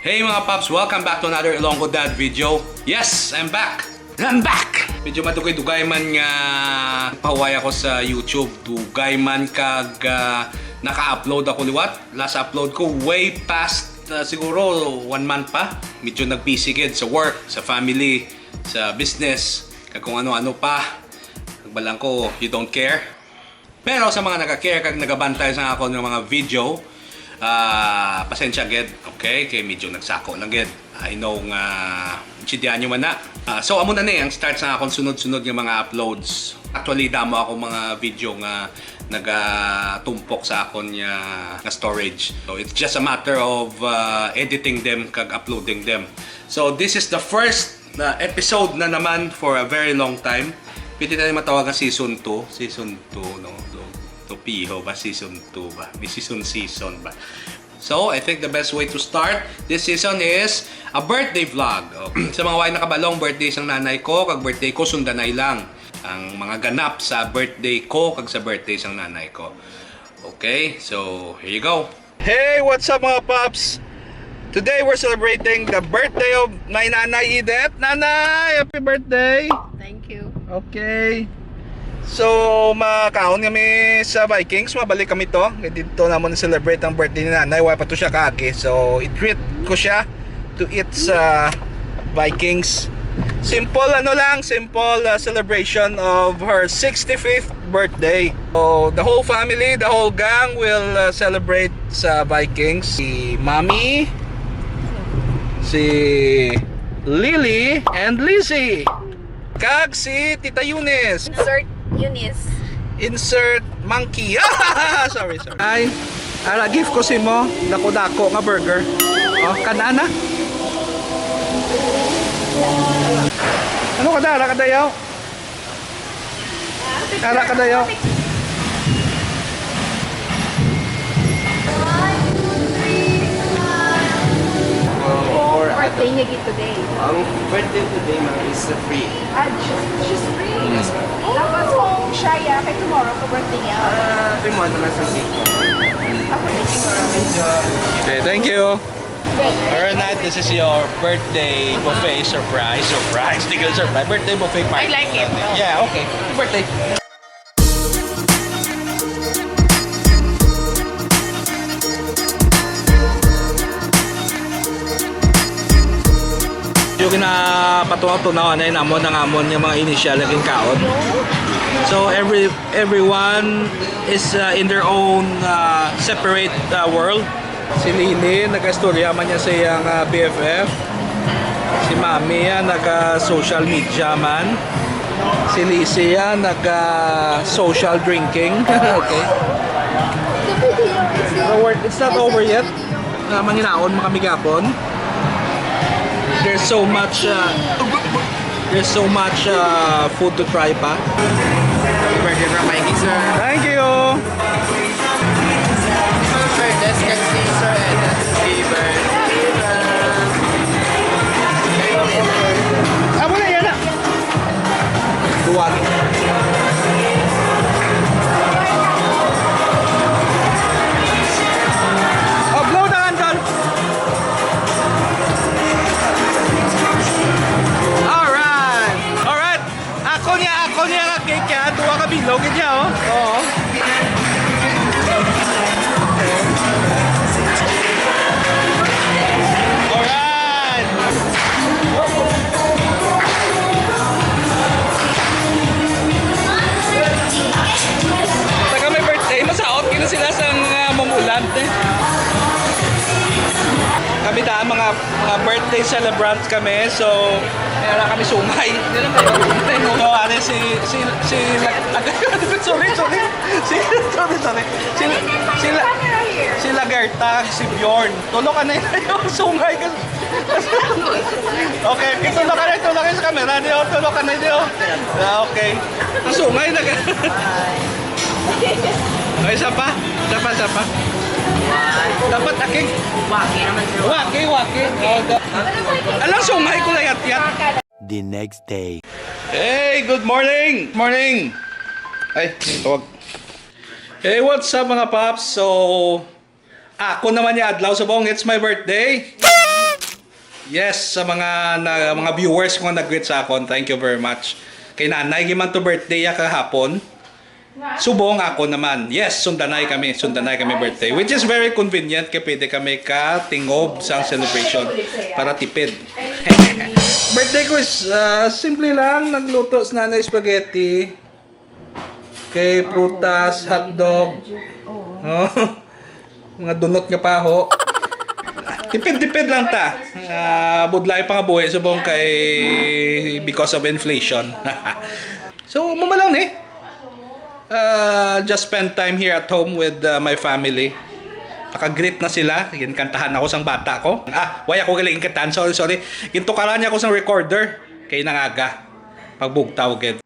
Hey mga paps, welcome back to another Ilonggo Dad video. Yes, I'm back! I'm back! Medyo madugay-dugay man nga pahuway ako sa YouTube. Dugay man kag naka-upload ako liwat. Last upload ko way past siguro 1 month pa. Medyo nag-busy sa work, sa family, sa business, kag kung ano-ano pa. Nagbalang ko, you don't care. Pero sa mga nagka-care kag nagabantay sa ako ng mga video, pasensya ged, okay? Kaya medyo nagsako lang ged. I know nga intindihan nyo man na. So amo na ni ang start sa akong sunod-sunod ng mga uploads. Actually damo ako mga video nga nagatumpok sa akon nga storage. So it's just a matter of editing them kag uploading them. So this is the first episode na naman for a very long time. Pwede na matawag nga season 2. Season 2, no? Piho ba? Season 2 ba? May season ba? So, I think the best way to start this season is a birthday vlog. Sa mga way nakabalong birthday sang nanay ko, kag birthday ko sundanay lang. Ang mga ganap sa birthday ko, kag sa birthday sang nanay ko. Okay, so here you go. Hey, what's up mga paps? Today we're celebrating the birthday of my nanay Edith. Nanay, happy birthday! Thank you. Okay. So, makaon kami sa Vikings, mabalik kami to. Dito naman celebrate ang birthday ni nanay. Wala pa to siya kaagi. So, i-treat ko siya to eat sa Vikings. Simple celebration of her 65th birthday. So, the whole family, the whole gang will celebrate sa Vikings. Si Mami, si Lily, and Lizzie. Kag si Tita Eunice. Insert Eunice. Insert monkey. Sorry. Ay, ara gift ko si mo. Dako-dako nga burger. Oh, kanana. Ano ka da? Ara ka dayaw? Ara ka dayaw? Birthday niya today. Ang birthday today is free. She's free. Yes, tapos kung siya kay tomorrow ko birthday niya. Tomorrow naman sa cake. Okay, thank you. Alright, Nat, this is your birthday buffet surprise. Legal surprise. Birthday buffet party. I like it. Yeah, okay. Happy birthday. Yung kinapatunaw na yun amon yung mga initial naging kaon. So everyone is in their own separate world. Si Lily nag-istorya man niya sa iyang BFF. Si Mami yan nag-social media man. Si Lizzie yan nag-social drinking. Okay. It's not over yet. Manginaon makamigapon. There's so much food to try pa. Birthday from Mikey, sir. Thank you. Sir, let's get see, sir. And happy birthday. Amo na yan. Duwag. Upload na Anton. Ako niya nga cake yan, tuwa ka bilog niya, oh. Oo. Alright! Taga may birthday, masaot kino sila sa mamulante. Kami daan mga birthday celebrants kami, so meron kami sumay. So, ano si Lagertag, si Bjorn. Tulong ka na yung sumay. Okay, tulong ka na sa camera niyo. Tulong ka na niyo. Okay. Ang sumay na ka. Okay, isa pa. Dapat aking waki naman sir. Waki. Alam sumay ko lang yat. The next day. Hey, good morning. Ay, tawag. Hey, what's up mga paps? So, ako naman yung adlaw sa bong. It's my birthday. Yes, sa mga viewers ko nga nag-greet sa akon, thank you very much. Kay nanay giman to birthday ya kahapon. Subong ako naman. Yes, sundanay kami birthday. Which is very convenient kay pwede kami ka-tingob sa celebration para tipid. Birthday ko is simple lang. Nagluto sa nanay spaghetti. Kay prutas, hotdog. Oh, mga donut nga paho. Tipid-tipid lang ta. Budlay pa nga buhay subong kay because of inflation. So, mamalang eh. Just spend time here at home with my family. Naka-greet na sila. Kantahan ako sang bata ko. Waya ko galing kantahan. Sorry. Gintukaran niya ako sang recorder. Kay nangaga. Pagbugtaw gid.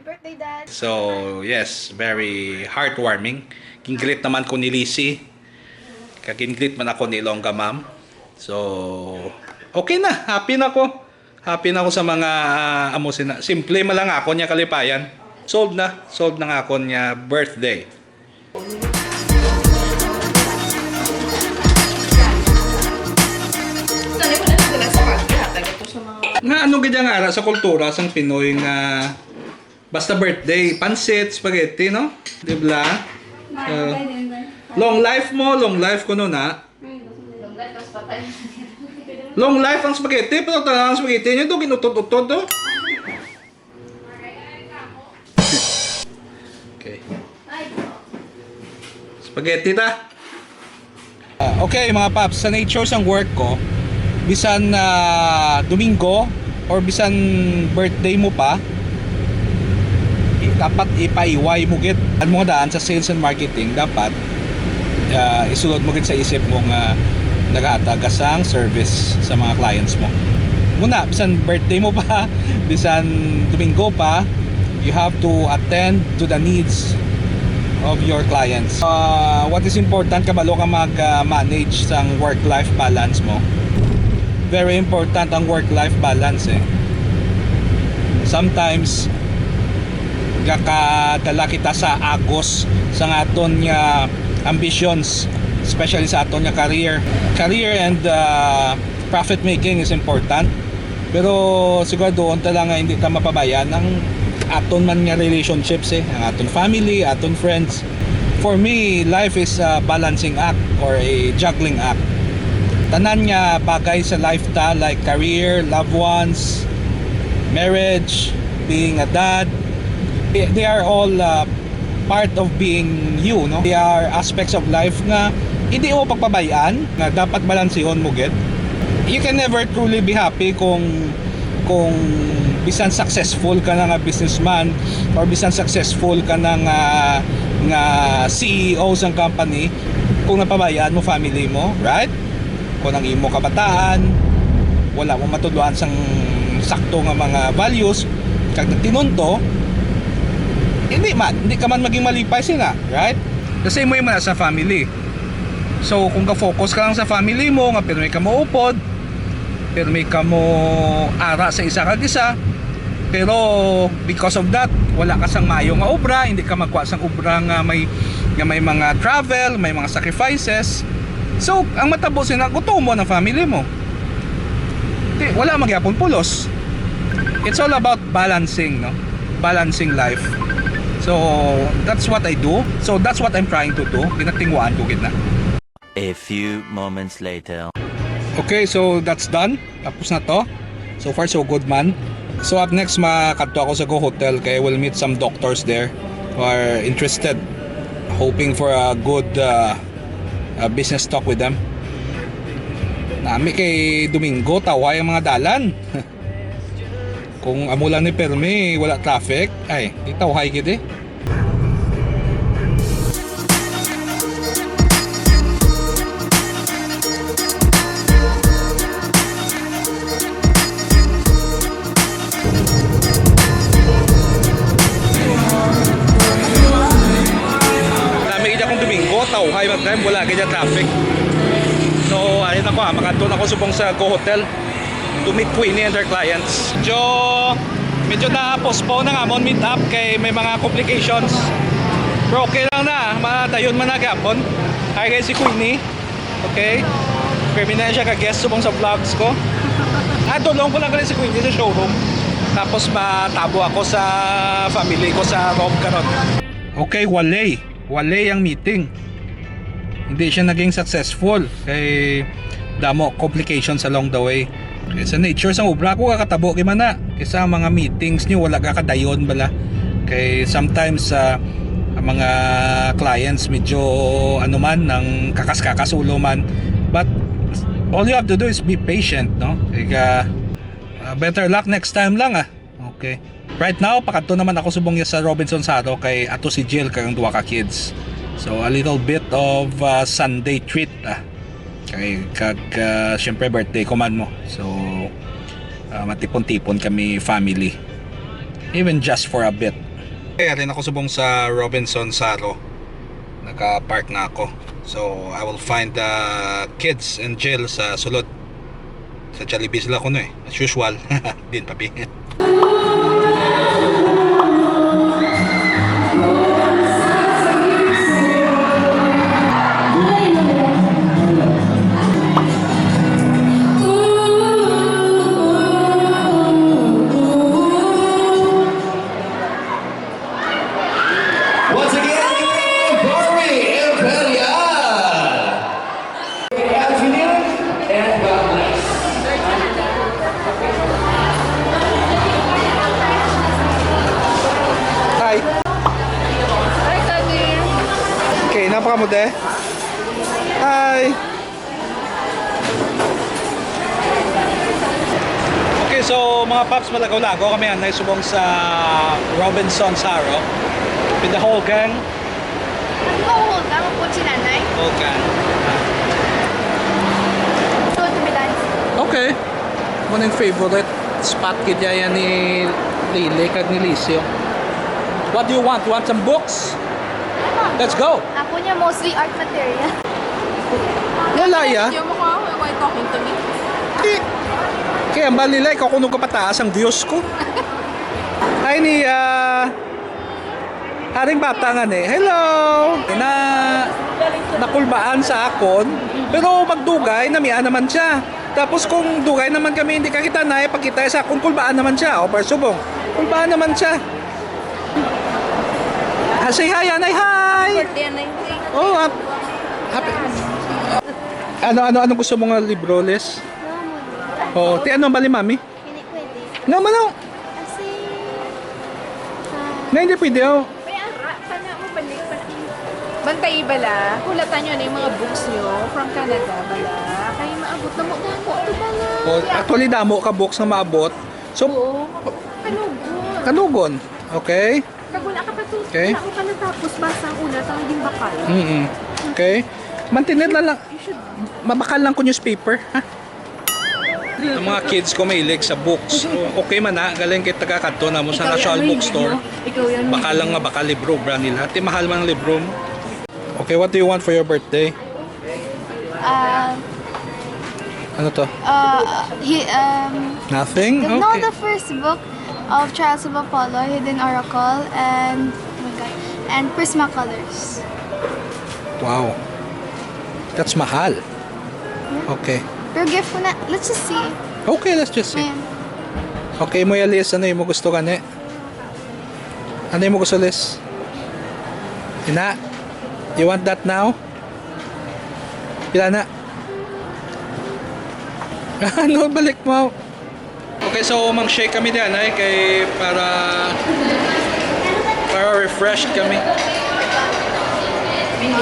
Birthday, Dad. So, yes, very heartwarming. King-greet naman ko ni Lizzie. King-greet man ako ni Ilonggo, ma'am. So, okay na. Happy na ako. Happy na ako sa mga amusin na. Simple man lang ako niya kalipayan. Solved na. Solved na nga ako niya birthday. Nga ano ganyan nga ara sa kultura sang Pinoy nga basta birthday, pansit, spaghetti, no? Di ba? Long life mo, long life ko no na. Long life ang spaghetti, pero talagang ang spaghetti nyo to, kinutod-utod to. Okay. Spaghetti ta. Okay mga paps, sa nature sang work ko, bisan Domingo or bisan birthday mo pa, dapat ipaiway mo git ang mga daan sa sales and marketing. Dapat isulod mo git sa isip mo nga naghatag ka sang service sa mga clients mo. Muna, bisan birthday mo pa, bisan Domingo pa, you have to attend to the needs of your clients. What is important, kabalo ka mag-manage sang work-life balance mo. Very important ang work-life balance eh. Sometimes kakadala kita sa agos sa aton nga ambitions, especially sa aton nga career and profit making is important, pero siguro doon talaga hindi ta mapabayan ang aton man nga relationships ang aton family, aton friends. For me, life is a balancing act or a juggling act. Tanan nga bagay sa life ta, like career, loved ones, marriage, being a dad, they are all part of being you, no? They are aspects of life nga hindi mo pagpabayaan, nga dapat balansihon mo gid. You can never truly be happy kung bisan successful ka na nga businessman or bisan successful ka na nga CEO ng company kung napabayaan mo family mo, right? Kung ang imo kabataan wala mo matudloan sang sakto nga mga values kag tinunto, hindi ka man maging malipay sila, right? The same way man sa family. So kung ka-focus ka lang sa family mo nga pero may ka moupod, pero may ka mo ara sa isa kag isa, pero because of that wala ka sang mayo nga obra, hindi ka magkuha sang obra nga may mga travel, may mga sacrifices. So ang matabo sina gutom mo ng family mo. Wala magyapon pulos. It's all about balancing, no? Balancing life. So that's what I do. So that's what I'm trying to do. Ginatingwaan ko gid na. A few moments later. Okay, so that's done. Tapos na to. So far so good, man. So up next, makadto ako sa Go Hotel kaya we'll meet some doctors there who are interested, hoping for a good business talk with them. Nami kay Domingo taway ang mga dalan. Kung amo lang ni permi wala traffic, ay itawhay gid eh. Tawhay mag-time, wala ganyan traffic. So, ayun na ko makadto na ko subong sa Go Hotel to meet Queenie and her clients. Medyo na-postpone na nga mon meet up kay may mga complications. Pero okay lang na, madayon man na gapon. Hi guys, si Queenie. Okay? Permina siya ka-guest subong sa vlogs ko. Dolong ko lang rin si Queenie sa showroom. Tapos matabo ako sa family ko sa Rob karon. Okay, walay ang meeting. Hindi siya naging successful kay damo complications along the way. Kaya sa nature sang obra ko kakatabo kay man na. Kaysa mga meetings niyo wala ka kadayon bala. Kay sometimes ang mga clients medyo ano man nang kakas-kakasulo man. But all you have to do is be patient, no? Kaya better luck next time lang Okay. Right now pakadto naman ako subong sa Robinson Saro kay ato si Jill kay ang duwa ka kids. So a little bit of Sunday treat kay syempre birthday ko man mo. So matipon-tipon kami family. Even just for a bit. Kaya rin ako subong sa Robinson Saro. Naka-park na ako. So I will find the kids and Jill sa sulod. Sa Jollibee sila ko as usual. Din papi. Once again, Barbie Imperial. Good afternoon and God bless. Hi. Hi, Tony. Okay, napakamude. Hi. Okay, so mga paps, malagaw-lagaw kami ang naisubong sa Robinson Saro with the whole gang. Oo, tama po si nanay. Whole gang. So, tumilan. Okay. Muna yung favorite spot kaya yan ni Lily kag ni Licio. What do you want? You want some books? Let's go. Ako niya mostly art material. Wala ya. Yung mukha ako, why talking to me? Kaya balila, ikaw kung ka pataas ang views ko. Hi ni Haring bata nga Hello! Nakulbaan sa akon, pero magdugay, namian naman siya. Tapos kung dugay naman kami, hindi kakita na, pagkita sa akon, kulbaan naman siya. O persubong, kulbaan naman siya. Say hi, Anay, hi! Birthday na yun. Oh, happy. Ano gusto mo nga libro, Les? Oh, ti ano bali mami? Hindi pwede. Nga man oh. Kasi... Nga hindi pwede oh. May ara, sana mo balik pa. Bantay bala, hulatan nyo na yung mga books nyo from Canada bala. Kaya maabot na mo na ako. Ito bala. Oh, actually damo ka books na maabot. So, Oo. Kanugon. kanugon. Okay? Kagula ka pa to. Okay. Wala ko pa natapos basa ang ulat ang hindi bakal. Okay. Mantinid lang. You should... Mabakal lang ko newspaper. Ha? Ang mga kids ko mahilig sa books. Okay man galing kay taga-kadto na mo sa National Bookstore. Ikaw yan. Baka lang nga baka libro brand nila. Ti mahal man ang libro mo. Okay, what do you want for your birthday? Ano to? Nothing? No, Okay. the first book of Charles of Apollo, Hidden Oracle, and oh my God, and Prismacolors. Wow. That's mahal. Okay. Pero gift ko na, let's just see. Okay, let's just see. Ayan. Okay mo Liz, ano yung mo gusto ka Ano yung mo gusto Liz? Ina? You want that now? Pila na? Ano, balik mo. Okay, so mang-shake kami diyan kay para refreshed kami.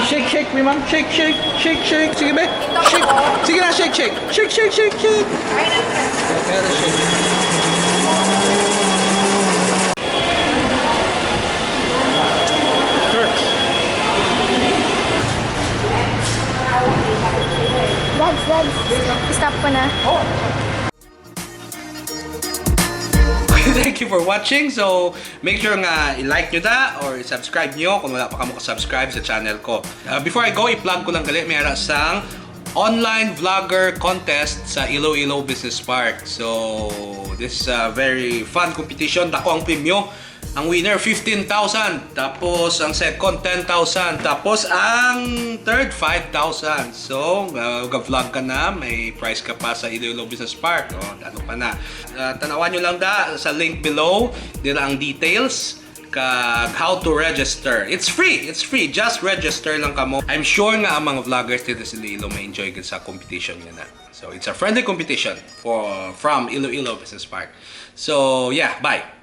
Shake, mi ma'am. Shake. Sige be. Shake. Sige na, shake. Shake. Okay, let's shake. Dads, stop ko na. Thank you for watching. So, make sure nga i-like nyo or i-subscribe nyo kung wala pa kamo ka-subscribe sa channel ko. Before I go, i-plug ko lang gali. Mayroon sang online vlogger contest sa Iloilo Business Park. So, this is a very fun competition. Dako ang premyo. Ang winner, 15,000. Tapos, ang second, 10,000. Tapos, ang third, 5,000. So, vlog ka na. May prize ka pa sa Iloilo Business Park. Ano pa na. Tanawan nyo lang sa link below. Dila ang details. How to register. It's free. It's free. Just register lang kamo. I'm sure nga ang mga vloggers dito sa Iloilo may enjoy sa competition nga na. So, it's a friendly competition from Iloilo Business Park. So, yeah. Bye.